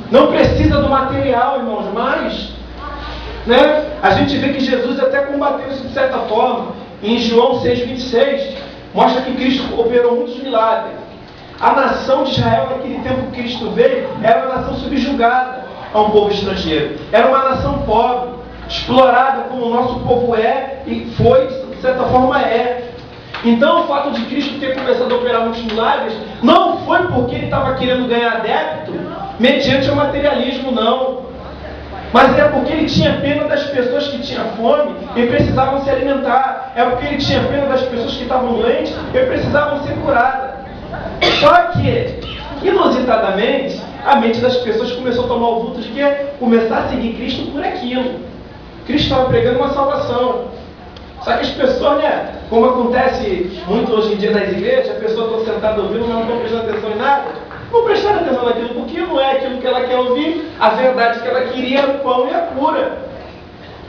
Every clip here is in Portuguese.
Não precisa do material, irmãos, mas a gente vê que Jesus até combateu isso de certa forma. Em João 6,26, mostra que Cristo operou muitos milagres. A nação de Israel, naquele tempo que Cristo veio, era uma nação subjugada a um povo estrangeiro. Era uma nação pobre, explorada como o nosso povo é e foi, de certa forma é. Então o fato de Cristo ter começado a operar muitos milagres não foi porque ele estava querendo ganhar adepto mediante o materialismo, não. Mas é porque ele tinha pena das pessoas que tinham fome e precisavam se alimentar. É porque ele tinha pena das pessoas que estavam doentes e precisavam ser curadas. Só que, inusitadamente, a mente das pessoas começou a tomar o vulto de que começar a seguir Cristo por aquilo. Cristo estava pregando uma salvação. Só que as pessoas, como acontece muito hoje em dia nas igrejas, a pessoa está sentada ouvindo, mas não está prestando atenção em nada. Não prestar atenção naquilo, porque não é aquilo que ela quer ouvir. A verdade que ela queria era o pão e a cura.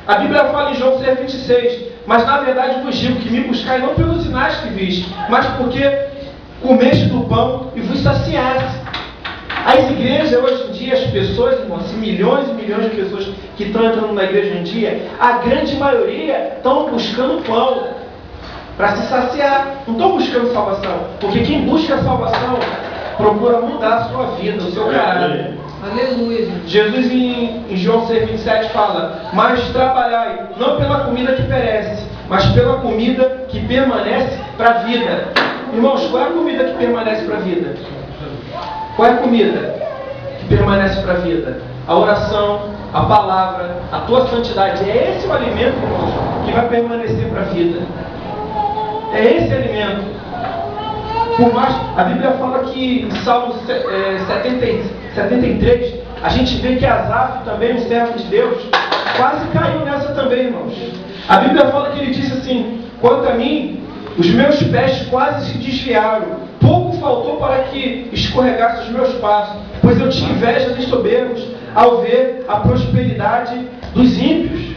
A Bíblia fala em João 6,26, mas na verdade vos digo que me buscai não pelos sinais que viste, mas porque comeste do pão e vos saciaste. As igrejas hoje em dia, as pessoas, irmãos, milhões e milhões de pessoas que estão entrando na igreja hoje em dia, a grande maioria estão buscando pão para se saciar. Não estão buscando salvação, porque quem busca a salvação procura mudar a sua vida, o seu caráter. Aleluia. Jesus em João 6,27 fala: mas trabalhai não pela comida que perece, mas pela comida que permanece para a vida. Irmãos, qual é a comida que permanece para a vida? Qual é a comida que permanece para a vida? A oração, a palavra, a tua santidade. É esse o alimento, irmãos, que vai permanecer para a vida. É esse alimento. Por mais, a Bíblia fala que em Salmo 73, a gente vê que Asaf também, um servo de Deus, quase caiu nessa também, irmãos. A Bíblia fala que ele disse assim: quanto a mim, os meus pés quase se desviaram. Pouco faltou para que escorregasse os meus passos, pois eu tinha inveja dos soberbos ao ver a prosperidade dos ímpios.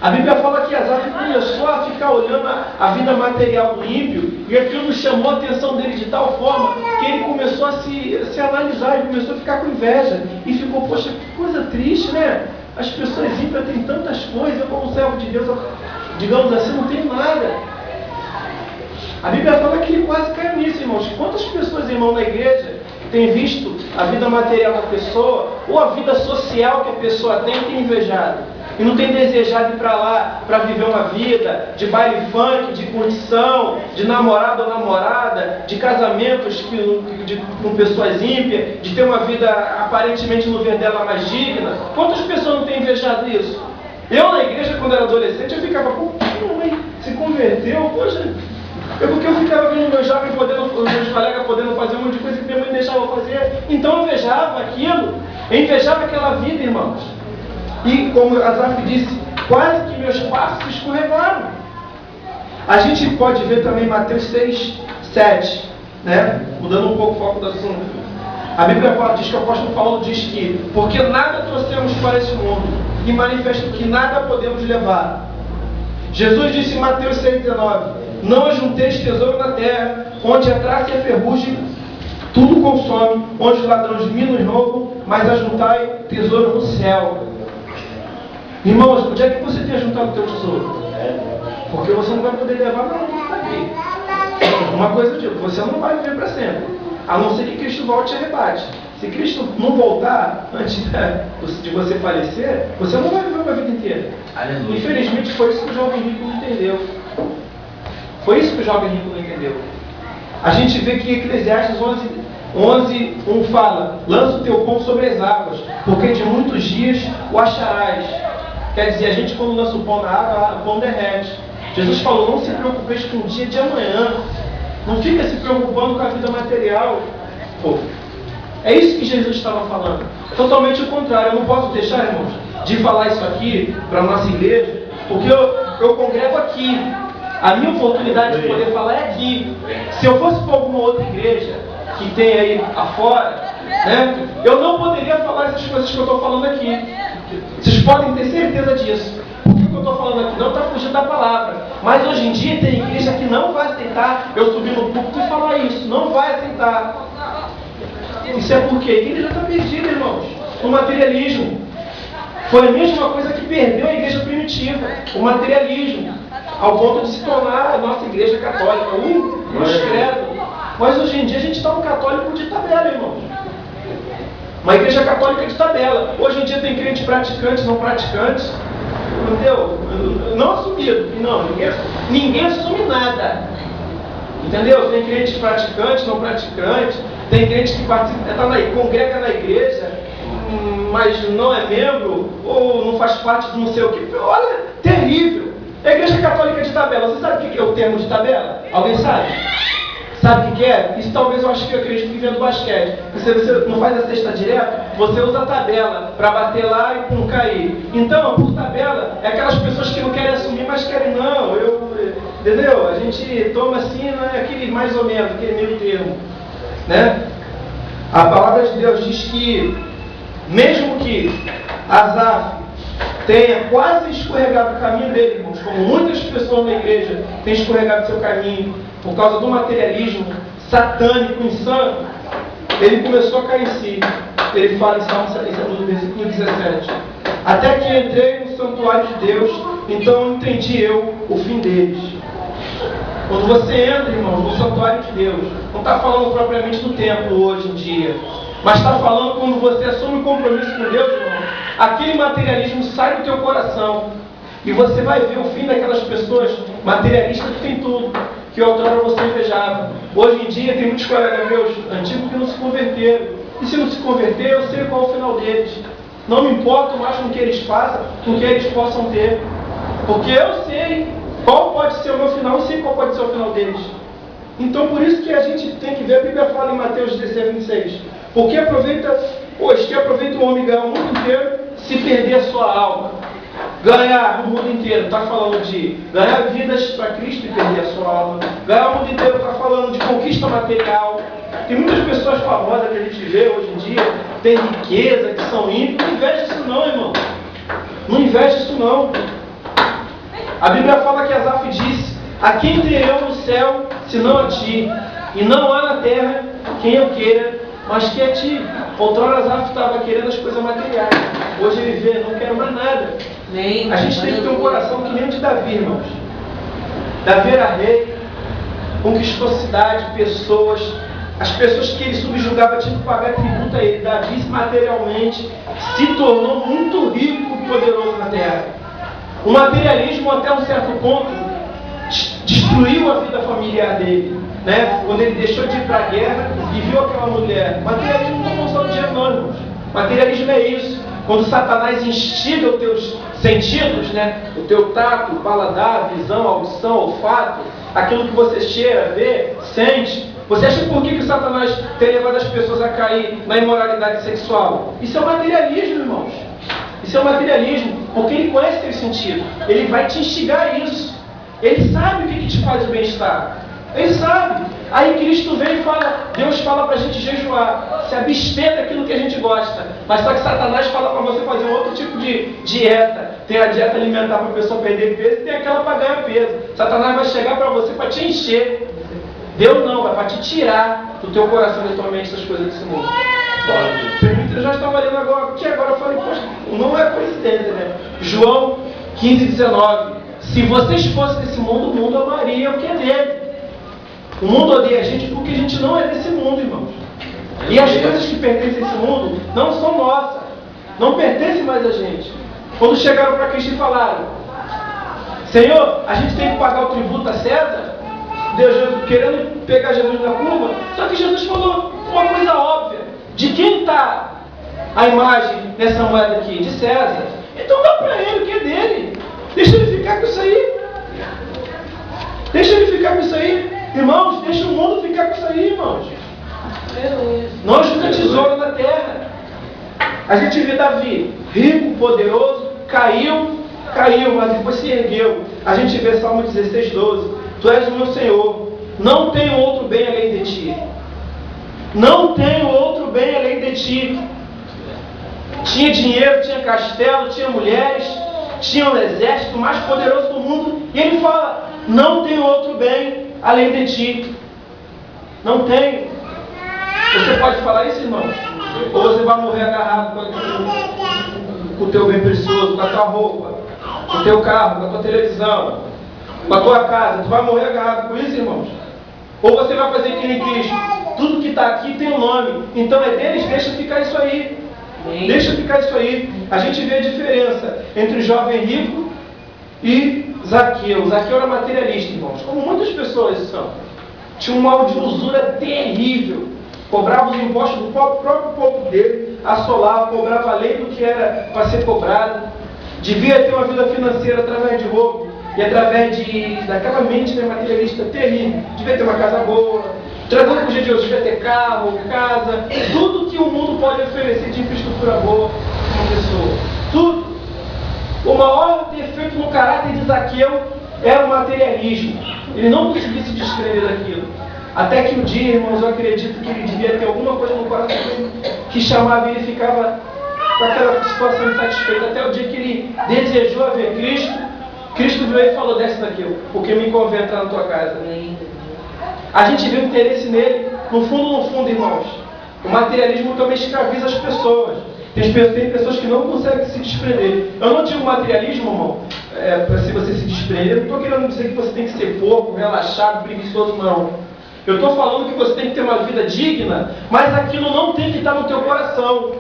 A Bíblia fala que Asaf começou a ficar olhando a vida material do ímpio, e aquilo chamou a atenção dele de tal forma que ele começou a se analisar, ele começou a ficar com inveja e ficou: poxa, que coisa triste, né? As pessoas ímpias têm tantas coisas, eu como servo de Deus, digamos assim, não tenho nada. A Bíblia fala que ele quase caiu nisso, irmãos. Quantas pessoas, irmão, na igreja têm visto a vida material da pessoa ou a vida social que a pessoa tem invejado? E não tem desejado ir para lá para viver uma vida de baile funk, de curtição, de namorado ou namorada, de casamentos com pessoas ímpias, de ter uma vida aparentemente no ver dela mais digna? Quantas pessoas não têm invejado isso? Eu na igreja, quando era adolescente, eu ficava: pô, minha mãe se converteu, poxa. Porque eu ficava vendo meus jovens meus colegas podendo fazer um monte de coisa que minha mãe deixava fazer. Então eu invejava aquilo, eu invejava aquela vida, irmãos. E como Asaf disse, quase que meus passos escorregaram. A gente pode ver também Mateus 6,7, mudando um pouco o foco do assunto. A Bíblia diz que o apóstolo Paulo diz que porque nada trouxemos para esse mundo, e manifesta que nada podemos levar. Jesus disse em Mateus 6,19: não ajunteis tesouro na terra, onde a traça e a ferrugem tudo consome, onde os ladrões minam e roubam, mas ajuntai tesouro no céu. Irmãos, onde é que você tem ajuntado o teu tesouro? Porque você não vai poder levar para onde está aqui. Uma coisa eu digo: você não vai viver para sempre, a não ser que Cristo volte e arrebate. Se Cristo não voltar antes de você falecer, você não vai viver uma vida inteira. Aleluia. Infelizmente foi isso que o jovem rico não entendeu. Foi isso que o jovem rico não entendeu. A gente vê que em Eclesiastes 11:1 fala: lança o teu pão sobre as águas, porque de muitos dias o acharás. Quer dizer, a gente quando lança o pão na água, o pão derrete. Jesus falou: não se preocupeis com o dia de amanhã. Não fica se preocupando com a vida material. Pô, é isso que Jesus estava falando. Totalmente o contrário. Eu não posso deixar, irmãos, de falar isso aqui para a nossa igreja, porque eu congrego aqui. A minha oportunidade de poder falar é aqui. Se eu fosse para alguma outra igreja que tem aí afora, eu não poderia falar essas coisas que eu estou falando aqui. Vocês podem ter certeza disso. Porque o que eu estou falando aqui não está fugindo da palavra. Mas hoje em dia tem igreja que não vai aceitar eu subir no púlpito e falar isso. Não vai aceitar. Isso é porque a igreja está perdida, irmãos, no materialismo. Foi a mesma coisa que perdeu a igreja primitiva, o materialismo, ao ponto de se tornar a nossa igreja católica, credo. Mas hoje em dia a gente está um católico de tabela, irmãos. Uma igreja católica de tabela. Hoje em dia tem crente praticante, não praticante. Entendeu? Não assumido. Não, ninguém assume nada. Entendeu? Tem crente praticante, não praticante. Tem crente que congrega na igreja, mas não é membro, ou não faz parte de não sei o que. Olha, terrível. A igreja católica de tabela. Você sabe o que é o termo de tabela? Alguém sabe? Sabe o que é? Isso talvez eu acho que eu acredito que vem do basquete. Você não faz a cesta direto, você usa a tabela para bater lá e não cair. Então, por tabela, é aquelas pessoas que não querem assumir, mas querem não. Entendeu? A gente toma assim, não é aquele mais ou menos, aquele meio termo. Né? A palavra de Deus diz que, mesmo que Asaf tenha quase escorregado o caminho dele, irmãos, como muitas pessoas na igreja têm escorregado seu caminho, por causa do materialismo satânico, insano, ele começou a cair em si. Ele fala em Salmo 70, no versículo 17: até que entrei no santuário de Deus, então entendi eu o fim deles. Quando você entra, irmãos, no santuário de Deus, não está falando propriamente do templo hoje em dia, mas está falando quando você assume um compromisso com Deus, irmão, aquele materialismo sai do teu coração, e você vai ver o fim daquelas pessoas materialistas que tem tudo, que outrora você invejava. Hoje em dia tem muitos colegas meus antigos que não se converteram. E se não se converter, eu sei qual é o final deles. Não me importo mais com o que eles façam, com o que eles possam ter. Porque eu sei qual pode ser o meu final e sei qual pode ser o final deles. Então por isso que a gente tem que ver, a Bíblia fala em Mateus 16, 26. Porque aproveita o homem ganhar o mundo inteiro se perder a sua alma. Ganhar o mundo inteiro, está falando de ganhar vidas para Cristo e perder a sua alma. Ganhar o mundo inteiro, está falando de conquista material. Tem muitas pessoas famosas que a gente vê hoje em dia, tem riqueza, que são ímpios. Não inveja isso não, irmão. Não inveja isso não. A Bíblia fala que Asaf disse: a quem terei eu no céu, senão a ti? E não há na terra quem eu queira, mas que a ti. Outrora Asaf estava querendo as coisas materiais. Hoje ele vê, não quero mais nada. A gente tem que ter um coração que nem o de Davi, irmãos. Davi era rei, conquistou cidade, pessoas. As pessoas que ele subjugava tinham que pagar tributo a ele. Davi, materialmente, se tornou muito rico e poderoso na terra. O materialismo, até um certo ponto, destruiu a vida familiar dele. Né? Quando ele deixou de ir para a guerra e viu aquela mulher. Materialismo não é só o dinheiro, não, irmãos. Materialismo é isso. Quando Satanás instiga os teus sentidos, né? O teu tato, paladar, visão, audição, olfato, aquilo que você cheira, vê, sente. Você acha por que Satanás tem levado as pessoas a cair na imoralidade sexual? Isso é o materialismo, irmãos. Isso é o materialismo, porque ele conhece teu sentido. Ele vai te instigar a isso. Ele sabe o que te faz o bem-estar. Ele sabe. Aí Cristo vem e fala, Deus fala para a gente jejuar, se abster daquilo que a gente gosta. Mas só que Satanás fala para você fazer um outro tipo de dieta. Tem a dieta alimentar para a pessoa perder peso e tem aquela para ganhar peso. Satanás vai chegar para você para te encher. Deus não, vai para te tirar do teu coração e da tua mente essas coisas desse mundo. Eu já estava lendo agora, porque agora eu falei, poxa, não é coincidência, né? João 15, 19. Se vocês fossem desse mundo, o mundo amaria o que é dele. O mundo odeia a gente porque a gente não é desse mundo, irmãos. E as coisas que pertencem a esse mundo não são nossas. Não pertencem mais a gente. Quando chegaram para Cristo e falaram: Senhor, a gente tem que pagar o tributo a César? Deus querendo pegar Jesus na curva. Só que Jesus falou uma coisa óbvia. De quem está a imagem nessa moeda aqui? De César. Então dá para ele, o que é dele. Deixa ele ficar com isso aí. Deixa ele ficar com isso aí. Irmãos, deixa o mundo ficar com isso aí, irmãos. Não ajuda tesouro na terra. A gente vê Davi, rico, poderoso, caiu, mas depois se ergueu. A gente vê Salmo 16, 12. Tu és o meu Senhor, não tenho outro bem além de ti. Não tenho outro bem além de ti. Tinha dinheiro, tinha castelo, tinha mulheres, tinha o exército mais poderoso do mundo. E ele fala: não tenho outro bem além de ti. Não tenho. Você pode falar isso, irmãos? Ou você vai morrer agarrado com o teu bem precioso, com a tua roupa, com o teu carro, com a tua televisão, com a tua casa? Tu vai morrer agarrado com isso, irmãos? Ou você vai fazer que nem Cristo? Tudo que está aqui tem um nome. Então é deles, deixa ficar isso aí. Deixa ficar isso aí. A gente vê a diferença entre o jovem rico e Zaqueu. Zaqueu era materialista, irmãos, como muitas pessoas são. Tinha um mal de usura terrível. Cobrava os impostos do próprio povo dele, assolava, cobrava além do que era para ser cobrado. Devia ter uma vida financeira através de roubo e através daquela mente materialista terrível. Devia ter uma casa boa. Trazendo para o dia de hoje, devia ter carro, casa, tudo que o mundo pode oferecer de infraestrutura boa para uma pessoa. Tudo. O maior defeito no caráter de Zaqueu era o materialismo. Ele não conseguia se desprender daquilo. Até que um dia, irmãos, eu acredito que ele devia ter alguma coisa no coração que chamava e ele ficava com aquela situação insatisfeita. Até o dia que ele desejou a ver Cristo, Cristo veio e falou: desce daqui, porque me convém entrar na tua casa. A gente vê o interesse nele, no fundo, irmãos. O materialismo também escraviza as pessoas. Tem pessoas que não conseguem se desprender. Eu não digo materialismo, irmão, para se você se desprender. Eu não estou querendo dizer que você tem que ser porco, relaxado, preguiçoso, não. Eu estou falando que você tem que ter uma vida digna, mas aquilo não tem que estar no teu coração.